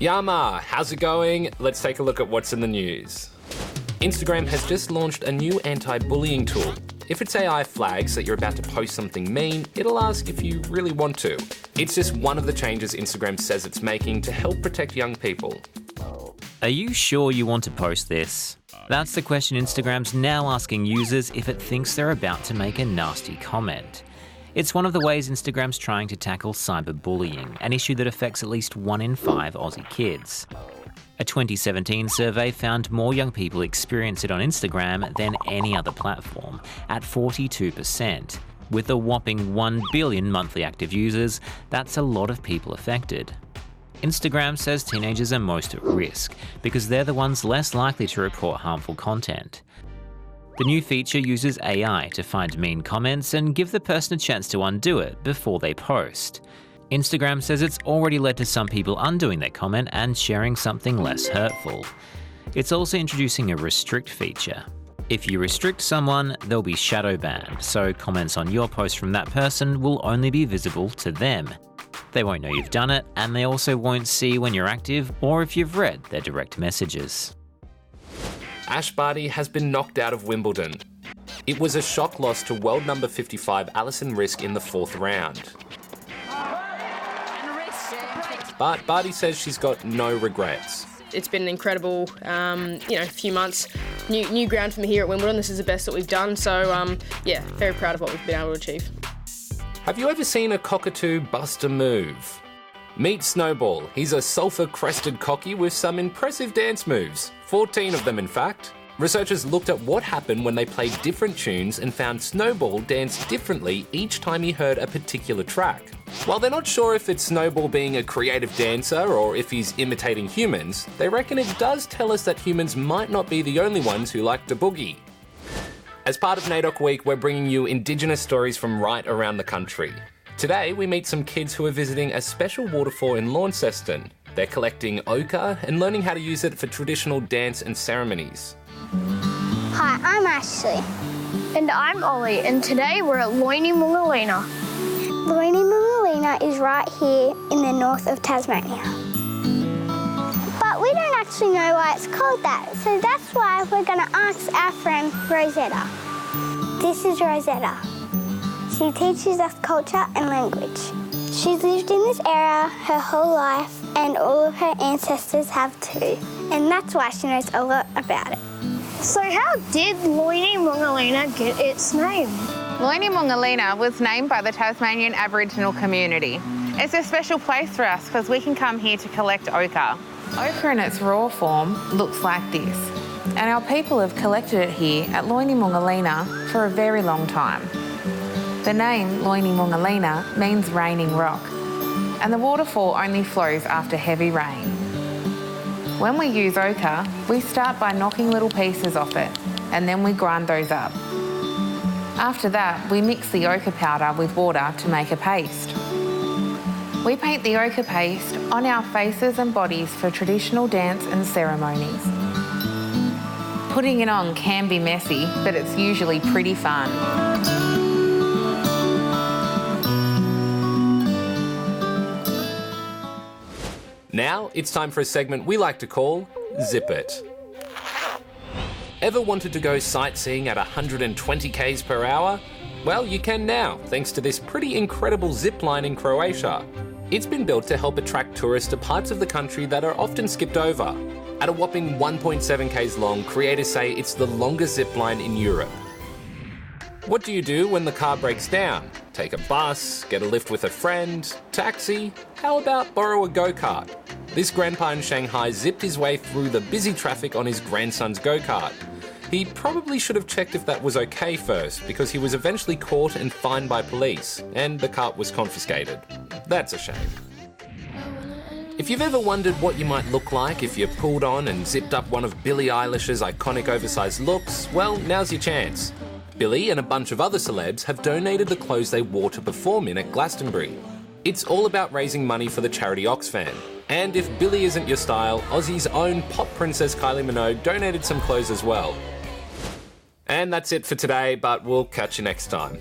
Yama, how's it going? Let's take a look at what's in the news. Instagram has just launched a new anti-bullying tool. If its AI flags that you're about to post something mean, it'll ask if you really want to. It's just one of the changes Instagram says it's making to help protect young people. Are you sure you want to post this? That's the question Instagram's now asking users if it thinks they're about to make a nasty comment. It's one of the ways Instagram's trying to tackle cyberbullying, an issue that affects at least 1 in 5 Aussie kids. A 2017 survey found more young people experience it on Instagram than any other platform, at 42%. With a whopping 1 billion monthly active users, that's a lot of people affected. Instagram says teenagers are most at risk because they're the ones less likely to report harmful content. The new feature uses AI to find mean comments and give the person a chance to undo it before they post. Instagram says it's already led to some people undoing their comment and sharing something less hurtful. It's also introducing a restrict feature. If you restrict someone, they'll be shadow banned, so comments on your post from that person will only be visible to them. They won't know you've done it, and they also won't see when you're active or if you've read their direct messages. Barty has been knocked out of Wimbledon. It was a shock loss to world number 55 Alison Riske in the 4th round. But Barty says she's got no regrets. It's been an incredible, few months. New ground for me here at Wimbledon. This is the best that we've done. So, very proud of what we've been able to achieve. Have you ever seen a cockatoo bust a move? Meet Snowball. He's a sulphur-crested cocky with some impressive dance moves. 14 of them, in fact. Researchers looked at what happened when they played different tunes and found Snowball danced differently each time he heard a particular track. While they're not sure if it's Snowball being a creative dancer or if he's imitating humans, they reckon it does tell us that humans might not be the only ones who like to boogie. As part of NAIDOC Week, we're bringing you Indigenous stories from right around the country. Today, we meet some kids who are visiting a special waterfall in Launceston. They're collecting ochre and learning how to use it for traditional dance and ceremonies. Hi, I'm Ashley. And I'm Ollie, and today we're at Loiny Mungalina. Loiny Mungalina is right here in the north of Tasmania. But we don't actually know why it's called that, so that's why we're going to ask our friend Rosetta. This is Rosetta. She teaches us culture and language. She's lived in this area her whole life, and all of her ancestors have too. And that's why she knows a lot about it. So how did Loiny Mungalina get its name? Loiny Mungalina was named by the Tasmanian Aboriginal community. It's a special place for us because we can come here to collect ochre. Ochre in its raw form looks like this, and our people have collected it here at Loiny Mungalina for a very long time. The name Loiny Mungalina means raining rock, and the waterfall only flows after heavy rain. When we use ochre, we start by knocking little pieces off it, and then we grind those up. After that, we mix the ochre powder with water to make a paste. We paint the ochre paste on our faces and bodies for traditional dance and ceremonies. Putting it on can be messy, but it's usually pretty fun. Now, it's time for a segment we like to call Zip It. Ever wanted to go sightseeing at 120 k's per hour? Well, you can now, thanks to this pretty incredible zipline in Croatia. It's been built to help attract tourists to parts of the country that are often skipped over. At a whopping 1.7 k's long, creators say it's the longest zipline in Europe. What do you do when the car breaks down? Take a bus, get a lift with a friend, taxi? How about borrow a go-kart? This grandpa in Shanghai zipped his way through the busy traffic on his grandson's go-kart. He probably should have checked if that was okay first, because he was eventually caught and fined by police, and the cart was confiscated. That's a shame. If you've ever wondered what you might look like if you pulled on and zipped up one of Billie Eilish's iconic oversized looks, well, now's your chance. Billie and a bunch of other celebs have donated the clothes they wore to perform in at Glastonbury. It's all about raising money for the charity Oxfam. And if Billie isn't your style, Aussie's own pop princess Kylie Minogue donated some clothes as well. And that's it for today, but we'll catch you next time.